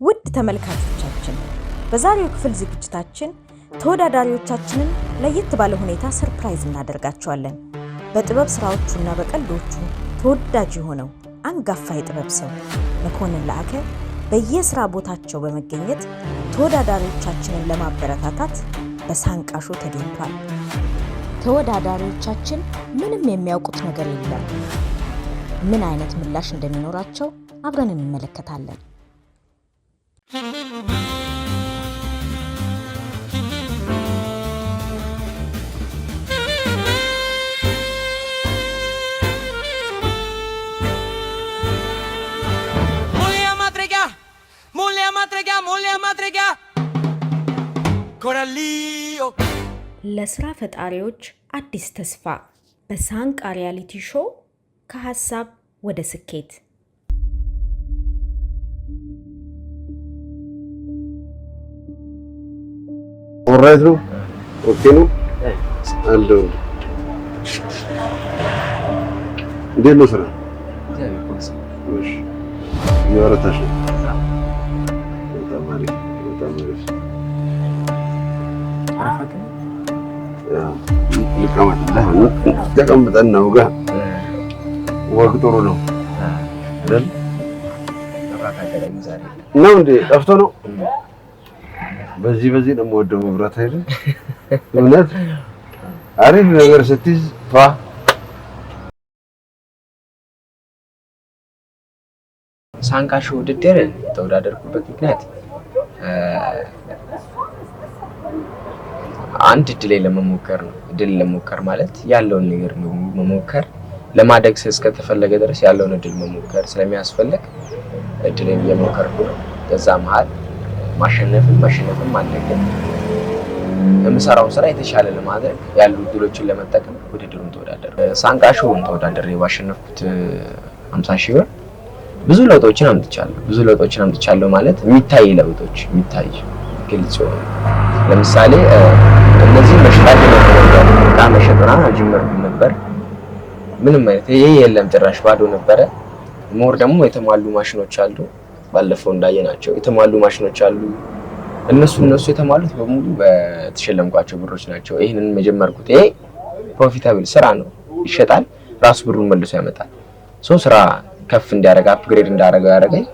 ውድ ተመልካቾቻችን በዛሬው ክፍል ዝግጅታችን ተወዳዳሪዎቻችንን ለየት ባለ ሁኔታ ሰርፕራይዝ እናደርጋቸዋለን። በጥበብ ስራዎቹና በቀልዶቹ ተወዳጅ የሆነው አንጋፋ የጥበብ ሰው መኮንን ለአከ በየስራ ቦታቸው በመገኘት ተወዳዳሪዎቻችንን ለማበረታታት በሳንቃሾ ተገኝቷል። ተወዳዳሪዎቻችን ምንም የሚያውቁት ነገር የለም። ምን አይነት ምላሽ እንደሚኖራቸው አብረን እንመለከታለን። ለስራ ፈጣሪዎች አዲስ ተስፋ በሳንቃ ሪያሊቲ ሾው ከሐሳብ ወደ ስኬት። ኦልራይት ነው። ኦኬ ነው አለው። እንዴት ነው ስራ? እሺ ይወራታሽ ተማሪ ተቀምጠን ነው ጋር ወግ ጥሩ ነው አይደል? ነው እንዴ ጠፍቶ ነው። በዚህ ደግሞ ወደ መብራት አይደል? እውነት አሪፍ ነገር ስትይዝ ፋ ሳንቃሾ ውድድር ተወዳደርኩበት ምክንያት አንድ ድል ለመሞከር ነው። ድል ለመሞከር ማለት ያለውን ነገር መሞከር ለማደግ እስከተፈለገ ድረስ ያለውን ድል መሞከር ስለሚያስፈልግ ድልን እየሞከርኩ ነው። ከዛ መሃል ማሸነፍም አለብኝ። የምሰራውን ስራ የተሻለ ለማድረግ ያሉ ድሎችን ለመጠቀም ውድድሩን ተወዳደር ሳንቃሾውን ተወዳደር ባሸነፍኩት 50 ሺህ ብር ብዙ ለውጦችን አምጥቻለሁ ማለት የሚታይ ለውጦች የሚታይ ግልጽ ነው። ለምሳሌ እነዚህ መሽጣት መሸጥና ጅምር ነበር። ምንም አይነት ይሄ የለም ጭራሽ ባዶ ነበረ። ሞር ደግሞ የተሟሉ ማሽኖች አሉ። ባለፈው እንዳየናቸው የተሟሉ ማሽኖች አሉ። እነሱ የተሟሉት በሙሉ በተሸለምኳቸው ብሮች ናቸው። ይሄንን መጀመርኩት። ይሄ ፕሮፊታብል ስራ ነው። ይሸጣል፣ ራሱ ብሩን መልሶ ያመጣል። ስራ ከፍ እንዲያደርግ አፕግሬድ እንዳደረገው ያደረገኝ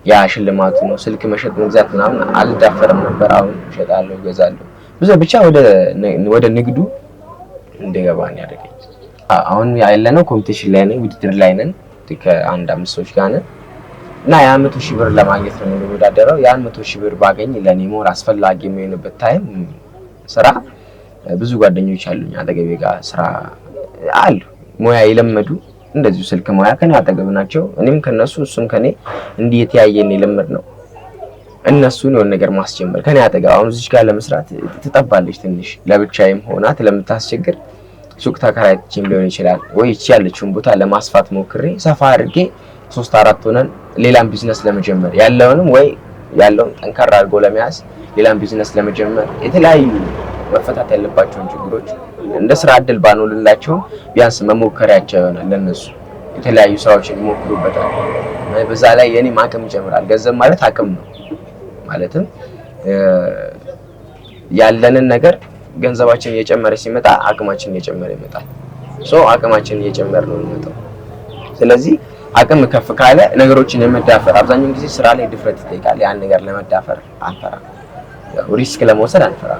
ያ ሽልማቱ ነው። ስልክ መሸጥ መግዛት ምናምን አልዳፈርም ነበር። አሁን እሸጣለሁ፣ እገዛለሁ። ብቻ ወደ ንግዱ እንደገባ ነው ያደረገኝ። አሁን ያለነው ኮምፒቲሽን ላይ ነን፣ ውድድር ላይ ነን ከአንድ 5 ሰዎች ጋር ነን እና ያ100 ሺህ ብር ለማግኘት ነው የምንወዳደረው። ያን 100 ሺህ ብር ባገኝ ለኔ ሞር አስፈላጊ የሚሆንበት ታይም ስራ ብዙ ጓደኞች አሉኝ አጠገቤ ጋር ስራ አሉ ሙያ የለመዱ እንደዚሁ ስልክ ሙያ ከኔ አጠገብ ናቸው። እኔም ከነሱ እሱም ከኔ እንዲህ የተያየን የለመድ ነው። እነሱን የሆነ ነገር ማስጀመር ከኔ አጠገብ አሁን እዚህ ጋር ለመስራት ትጠባለች ትንሽ ለብቻዬም ሆና ስለምታስቸግር ሱቅ ተከራይቼም ሊሆን ይችላል ወይ እቺ ያለችውን ቦታ ለማስፋት ሞክሬ ሰፋ አድርጌ 3-4 ሆነን ሌላም ቢዝነስ ለመጀመር ያለውንም ወይ ያለውን ጠንካራ አድርጎ ለመያዝ ሌላም ቢዝነስ ለመጀመር የተለያዩ መፈታት ያለባቸውን ችግሮች እንደ ስራ እድል ባኖልላቸው ቢያንስ መሞከሪያቸው ይሆናል። ለነሱ የተለያዩ ስራዎችን ይሞክሩበታል። በዛ ላይ የኔ አቅም ይጨምራል። ገንዘብ ማለት አቅም ነው። ማለትም ያለንን ነገር ገንዘባችን እየጨመረ ሲመጣ አቅማችን እየጨመረ ይመጣል። አቅማችን እየጨመረ ነው የሚመጣው። ስለዚህ አቅም ከፍ ካለ ነገሮችን የመዳፈር አብዛኛውን ጊዜ ስራ ላይ ድፍረት ይጠይቃል። ያን ነገር ለመዳፈር አንፈራ፣ ሪስክ ለመውሰድ አንፈራ።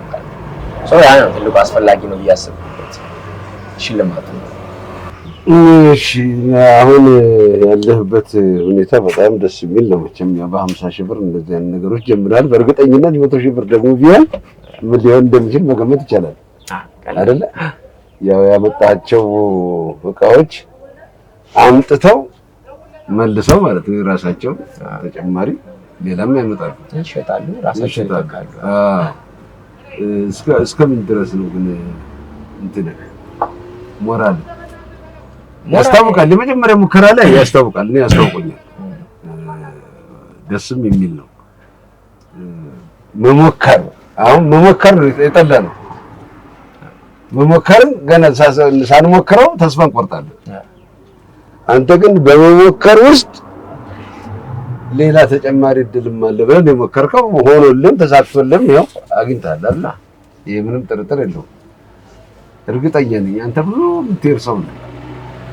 ያ ነው ትልቁ አስፈላጊ ነው ያስብበት ሽልማቱ። እሺ አሁን ያለህበት ሁኔታ በጣም ደስ የሚል ነው። መቼም በ50 ሺህ ብር እንደዚህ አይነት ነገሮች ጀምራል። በእርግጠኝነት 100 ሺህ ብር ደግሞ ቢሆን ምን ሊሆን እንደሚችል መገመት ይቻላል አይደለ? ያው ያመጣቸው እቃዎች አምጥተው መልሰው ማለት ነው ራሳቸው ተጨማሪ ሌላም ያመጣሉ፣ ይሸጣሉ፣ ራሳቸው ይተካሉ። እስከምን ድረስ ነው ግን እንትን ሞራል ያስታውቃል? የመጀመሪያ ሙከራ ላይ ያስታውቃል። እኔ ያስታውቆኛል። ደስም የሚል ነው መሞከር። አሁን መሞከር የጠላ ነው። መሞከርን ገና ሳንሞክረው ተስፋ እንቆርጣለን። አንተ ግን በመሞከር ውስጥ ሌላ ተጨማሪ እድልም አለ ብለን የሞከርከው ሆኖልም ተሳክቶልም ያው አግኝተሃል። ይሄ ምንም ጥርጥር የለውም። እርግጠኛ ነኝ አንተ ብዙ የምትሄድ ሰው ነህ።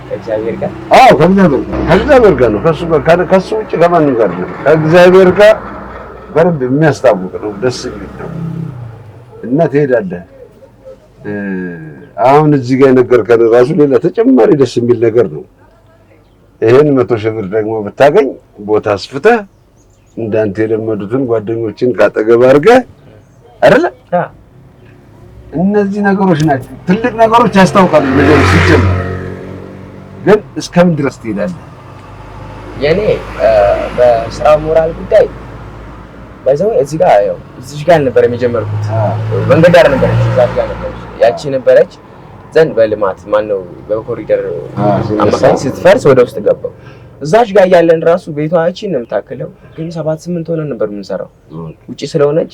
ከእግዚአብሔር ጋር ከእግዚአብሔር ጋር ነው። ከሱ ውጭ ከማንም ጋር ነው። ከእግዚአብሔር ጋር በደንብ የሚያስታውቅ ነው። ደስ የሚል ነው እና ትሄዳለህ። አሁን እዚህ ጋር የነገርከን ራሱ ሌላ ተጨማሪ ደስ የሚል ነገር ነው። ይሄን 100 ሺህ ብር ደግሞ ብታገኝ ቦታ አስፍተህ እንዳንተ የለመዱትን ጓደኞችን ካጠገብ አድርገህ አይደለ? እነዚህ ነገሮች ናቸው ትልቅ ነገሮች ያስታውቃሉ። ነገር ሲጀምር ግን እስከምን ድረስ ትሄዳለህ? የኔ በስራ ሞራል ጉዳይ ባይዘው እዚህ ጋር ነበር የጀመርኩት። መንገድ ዳር ነበረች፣ እዛ ጋር ነበረች፣ ያቺ ነበረች ዘንድ በልማት ማነው በኮሪደር አማካኝ ስትፈርስ ወደ ውስጥ ገባው። እዛች ጋር ያለን ራሱ ቤቷችን ነው የምታክለው፣ ግን 7-8 ሆነን ነበር የምንሰራው። ውጪ ስለሆነች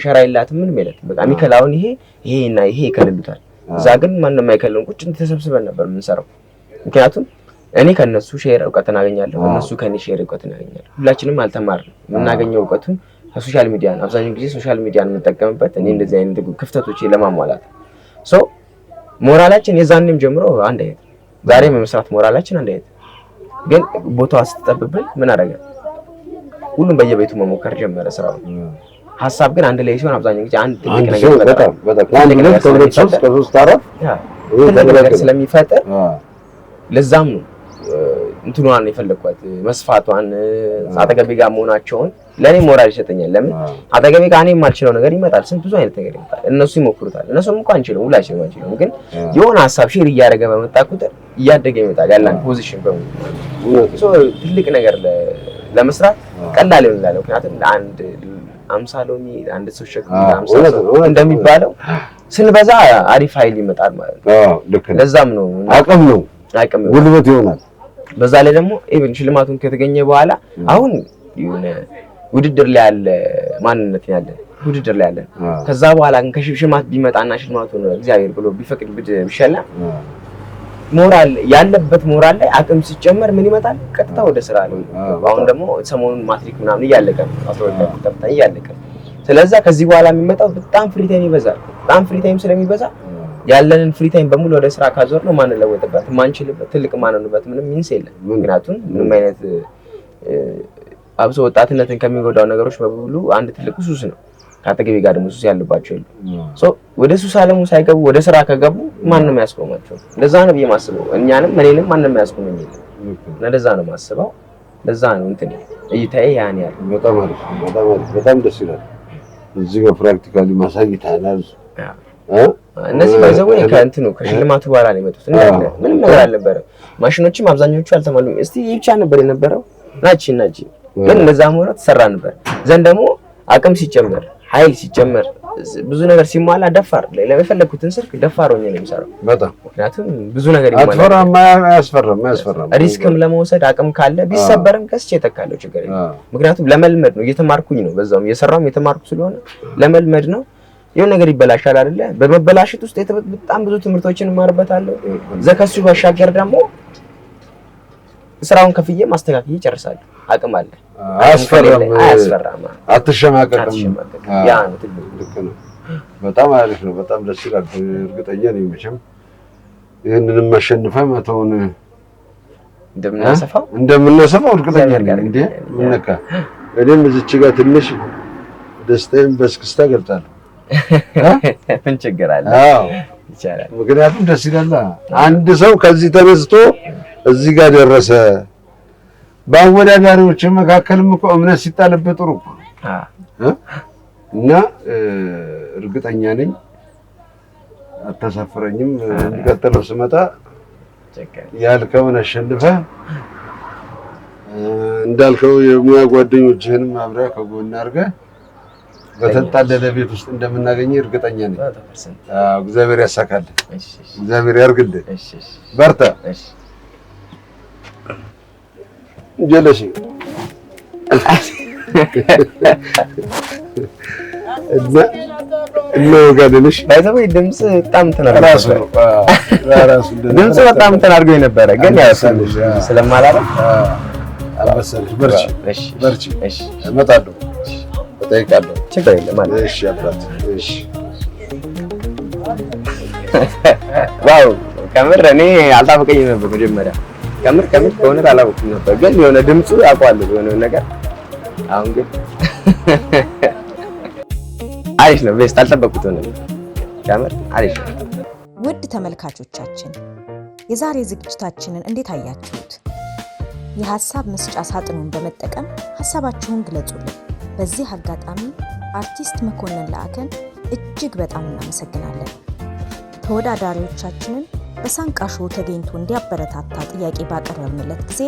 ሸራ የላትም ምንም የላትም። በቃ ሚከላውን ይሄና ይሄ ይከልሉታል። እዛ ግን ማንንም አይከልሉም። ቁጭ ተሰብስበን ነበር የምንሰራው። ምክንያቱም እኔ ከነሱ ሼር እውቀትን አገኛለሁ፣ እነሱ ከኔ ሼር እውቀትን አገኛለሁ። ሁላችንም አልተማርንም። የምናገኘው እውቀቱን ከሶሻል ሚዲያ ነው። አብዛኛው ጊዜ ሶሻል ሚዲያን የምንጠቀምበት እኔ እንደዚህ አይነት ክፍተቶችን ለማሟላት ሶ ሞራላችን የዛኔም ጀምሮ አንድ አይነት፣ ዛሬም የመስራት ሞራላችን አንድ አይነት። ግን ቦታው ስትጠብብን ምን አደረገ? ሁሉም በየቤቱ መሞከር ጀመረ ስራው። ሀሳብ ግን አንድ ላይ ሲሆን አብዛኛው ጊዜ አንድ ትልቅ ነገር ስለሚፈጥር ለዛም ነው እንትኗን የፈለኳት መስፋቷን አጠገቤ ጋር መሆናቸውን ለኔ ሞራል ይሰጠኛል። ለምን አጠገቤ ጋር እኔ የማልችለው ነገር ይመጣል። ስንት ብዙ አይነት ነገር ይመጣል። እነሱ ይሞክሩታል። እነሱም እንኳን አንችልም፣ ሁላችንም አንችልም። ግን የሆነ ሀሳብ ሼር እያደረገ በመጣ ቁጥር እያደገ ይመጣል። ያለን ፖዚሽን በሙሉ ትልቅ ነገር ለመስራት ቀላል ይሆናል። ምክንያቱም አንድ 50 ሎሚ አንድ ሰው ሸክም 50 እንደሚባለው ስንበዛ አሪፍ ኃይል ይመጣል ማለት ነው። ለዛም ነው አቅም ነው ጉልበት ይሆናል። በዛ ላይ ደግሞ ኢቭን ሽልማቱን ከተገኘ በኋላ አሁን የሆነ ውድድር ላይ ያለ ማንነት ያለ ውድድር ላይ ያለ ከዛ በኋላ ግን ከሽልማት ቢመጣና ሽልማቱን እግዚአብሔር ብሎ ቢፈቅድ ቢሸለም ሞራል ያለበት ሞራል ላይ አቅም ሲጨመር ምን ይመጣል? ቀጥታ ወደ ስራ ነው። አሁን ደግሞ ሰሞኑን ማትሪክ ምናምን እያለቀ ነው፣ 12 ተፈታኝ እያለቀ። ስለዚህ ከዚህ በኋላ የሚመጣው በጣም ፍሪ ታይም ይበዛል። በጣም ፍሪ ታይም ስለሚበዛ ያለንን ፍሪ ታይም በሙሉ ወደ ስራ ካዞር ነው ማን ለወጥበት ማንችልበት ትልቅ ማንነበት ምንም ሚንስ የለም። ምክንያቱም ምንም አይነት አብሶ ወጣትነትን ከሚጎዳው ነገሮች በሙሉ አንድ ትልቅ ሱስ ነው። ካጠገቤ ጋር ደግሞ ሱስ ያለባቸው ይሉ ወደ ሱስ አለሙ ሳይገቡ ወደ ስራ ከገቡ ማንንም ያስቆማቸው። ለዛ ነው የማስበው እኛንም እኔንም ማንንም ያስቆመኝ የለም። ለዛ ነው የማስበው። ለዛ ነው እንትን እይታዬ ያን ያህል በጣም አሪፍ በጣም ደስ ይላል። እዚህ ጋር ፕራክቲካሊ ማሳይታናል። እነዚህ ባይዘው ከእንትኑ ከሽልማቱ በኋላ ነው የመጡት። ምንም ነገር አልነበረም። ማሽኖችም አብዛኞቹ አልተሟሉም። እስቲ ይብቻ ነበር የነበረው ናቺ ግን ለዛም ሆነ ተሰራ ነበር። ዘንድ ደግሞ አቅም ሲጨመር ኃይል ሲጨመር ብዙ ነገር ሲሟላ ደፋር ለፈለኩትን ስልክ ደፋር ሆኜ ነው የምሰራው። በጣም ምክንያቱም ብዙ ነገር ይሟላ አያስፈራም። ሪስክም ለመውሰድ አቅም ካለ ቢሰበርም ከስቼ ተካለው ችግር የለም። ምክንያቱም ለመልመድ ነው፣ እየተማርኩኝ ነው። በዛውም እየሰራውም እየተማርኩ ስለሆነ ለመልመድ ነው። የሆነ ነገር ይበላሻል አይደለ? በመበላሸት ውስጥ በጣም ብዙ ትምህርቶችን እማርበታለሁ። ዘከሱ ባሻገር ደግሞ ስራውን ከፍዬ ማስተካከል ይጨርሳል። አቅም አለ። አያስፈራም። አትሸማቀቅም። ያ ነው ትልቅ ነው። በጣም አሪፍ ነው። በጣም ደስ ይላል። እርግጠኛ ነኝ መቼም ይሄንንም አሸንፈህ መተውን እንደምናሰፋው እርግጠኛ ነኝ። እንዴ ምን ነካ? እኔም እዚች ጋር ትንሽ ደስታዬን በስክስታ ገልጣለሁ። ምን ችግር አለ? አዎ ይቻላል። ምክንያቱም ደስ ይላል። አንድ ሰው ከዚህ ተነስቶ እዚህ ጋር ደረሰ። በአወዳዳሪዎች መካከልም እኮ እምነት ሲጣልበት ጥሩ እኮ እና እርግጠኛ ነኝ አታሳፍረኝም። የሚቀጥለው ስመጣ ያልከውን አሸንፈህ እንዳልከው የሙያ ጓደኞችህንም አብረህ ከጎን አድርገህ በተንጣለለ ቤት ውስጥ እንደምናገኝ እርግጠኛ ነኝ። አዎ እግዚአብሔር ያሳካልህ። እግዚአብሔር ያርግልህ። በርታ። ጀለሽ እና ወጋደልሽ ባይዘው ድምጽ በጣም ተናራሱ ድምጽ በጣም ተናርጎ የነበረ ግን ያው ስለማላረፍ አበሰልሽ በርቺ እሺ በርቺ እሺ እመጣለሁ እጠይቃለሁ ችግር የለም ማለት እሺ አባት እሺ ዋው ከምር እኔ አልታወቀኝም ነበር መጀመሪያ ከምር ከሆነ አላወቅኩም ነበር ግን የሆነ ድምፁ ያውቀዋለሁ የሆነ ነገር አሁን ግን አሪፍ ነው ቤስት አልጠበቁትም ነበር ከምር አሪፍ ነው ውድ ተመልካቾቻችን የዛሬ ዝግጅታችንን እንዴት አያችሁት? የሐሳብ መስጫ ሳጥኑን በመጠቀም ሐሳባችሁን ግለጹልን። በዚህ አጋጣሚ አርቲስት መኮንን ለአከን እጅግ በጣም እናመሰግናለን። ተወዳዳሪዎቻችንን በሳንቃ ሾው ተገኝቶ እንዲያበረታታ ጥያቄ ባቀረብንለት ጊዜ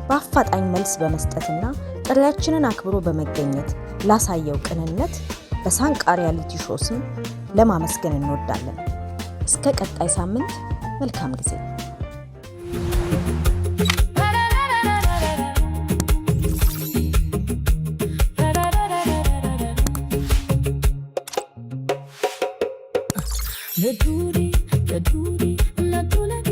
በአፋጣኝ መልስ በመስጠትና ጥሪያችንን አክብሮ በመገኘት ላሳየው ቅንነት በሳንቃ ሪያሊቲ ሾው ስም ለማመስገን እንወዳለን። እስከ ቀጣይ ሳምንት መልካም ጊዜ La duri, la duri, la duri.